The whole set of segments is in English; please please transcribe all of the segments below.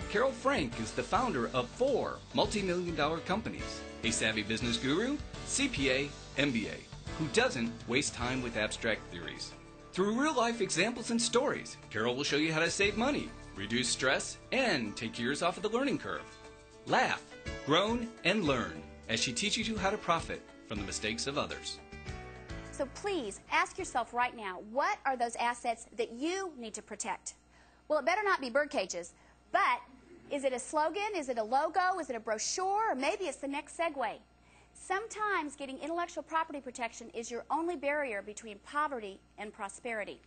Carol Frank is the founder of 4 multi-million-dollar companies, a savvy business guru, CPA, MBA, who doesn't waste time with abstract theories. Through real-life examples and stories, Carol will show you how to save money, reduce stress, and take years off of the learning curve. Laugh, groan, and learn as she teaches you how to profit from the mistakes of others. So please ask yourself right now, what are those assets that you need to protect? Well, it better not be bird cages, but is it a slogan? Is it a logo? Is it a brochure? Or maybe it's the next segue. Sometimes getting intellectual property protection is your only barrier between poverty and prosperity.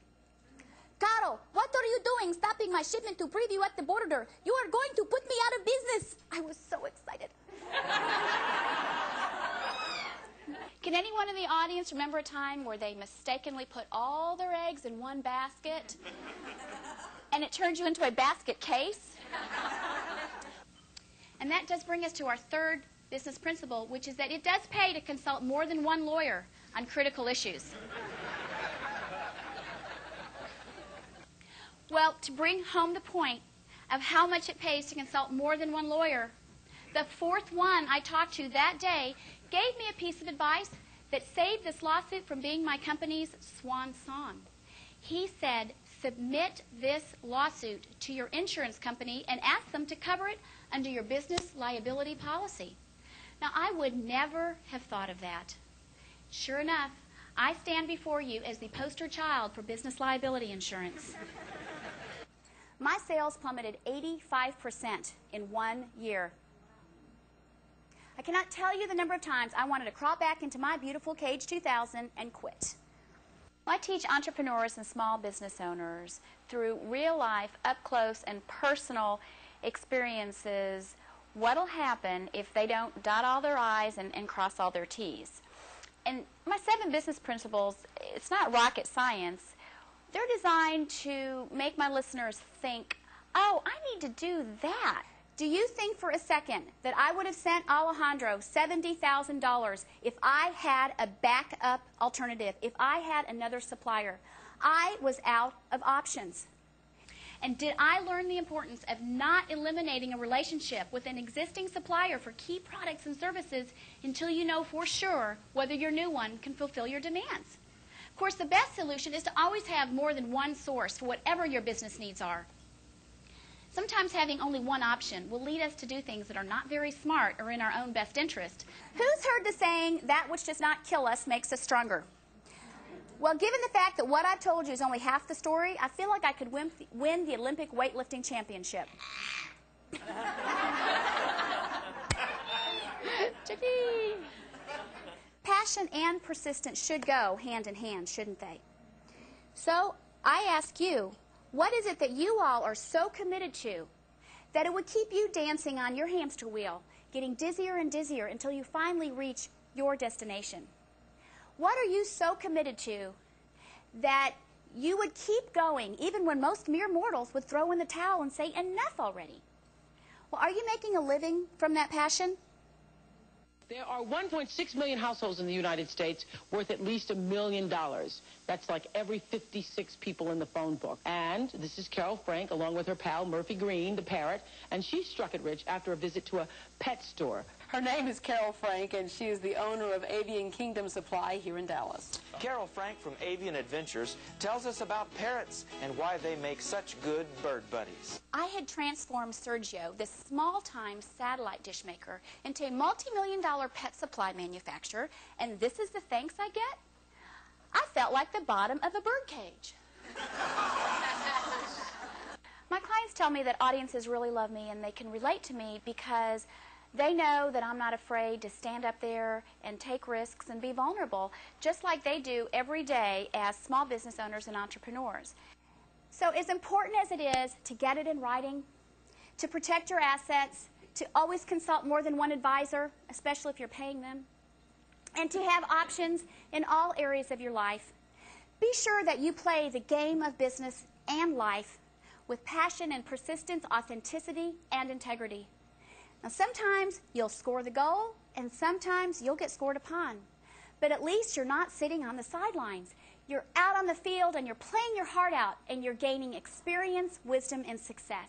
Carol, what are you doing stopping my shipment to preview at the border? You are going to put me out of business. I was so excited. Can anyone in the audience remember a time where they mistakenly put all their eggs in one basket and it turned you into a basket case? And that does bring us to our third business principle, which is that it does pay to consult more than one lawyer on critical issues. Well, to bring home the point of how much it pays to consult more than one lawyer, the fourth one I talked to that day gave me a piece of advice that saved this lawsuit from being my company's swan song. He said, submit this lawsuit to your insurance company and ask them to cover it under your business liability policy. Now, I would never have thought of that. Sure enough, I stand before you as the poster child for business liability insurance. My sales plummeted 85% in 1 year. I cannot tell you the number of times I wanted to crawl back into my beautiful Cage 2000 and quit. I teach entrepreneurs and small business owners through real-life, up-close, and personal experiences what'll happen if they don't dot all their I's and cross all their T's. And my 7 business principles, it's not rocket science. They're designed to make my listeners think, oh, I need to do that. Do you think for a second that I would have sent Alejandro $70,000 if I had a backup alternative, if I had another supplier? I was out of options. And did I learn the importance of not eliminating a relationship with an existing supplier for key products and services until you know for sure whether your new one can fulfill your demands? Of course, the best solution is to always have more than one source for whatever your business needs are. Sometimes having only one option will lead us to do things that are not very smart or in our own best interest. Who's heard the saying, that which does not kill us makes us stronger? Well, given the fact that what I've told you is only half the story, I feel like I could win the Olympic weightlifting championship. Passion and persistence should go hand in hand, shouldn't they? So I ask you, what is it that you all are so committed to that it would keep you dancing on your hamster wheel, getting dizzier and dizzier until you finally reach your destination? What are you so committed to that you would keep going even when most mere mortals would throw in the towel and say, enough already? Well, are you making a living from that passion? There are 1.6 million households in the United States worth at least $1 million. That's like every 56 people in the phone book. And this is Carol Frank, along with her pal Murphy Green, the parrot, and she struck it rich after a visit to a pet store. Her name is Carol Frank, and she is the owner of Avian Kingdom Supply here in Dallas. Carol Frank from Avian Adventures tells us about parrots and why they make such good bird buddies. I had transformed Sergio, this small-time satellite dish maker, into a multi-million-dollar pet supply manufacturer, and this is the thanks I get? I felt like the bottom of a bird cage. My clients tell me that audiences really love me and they can relate to me because they know that I'm not afraid to stand up there and take risks and be vulnerable, just like they do every day as small business owners and entrepreneurs. So as important as it is to get it in writing, to protect your assets, to always consult more than one advisor, especially if you're paying them, and to have options in all areas of your life, be sure that you play the game of business and life with passion and persistence, authenticity, and integrity. Now, sometimes you'll score the goal, and sometimes you'll get scored upon. But at least you're not sitting on the sidelines. You're out on the field, and you're playing your heart out, and you're gaining experience, wisdom, and success.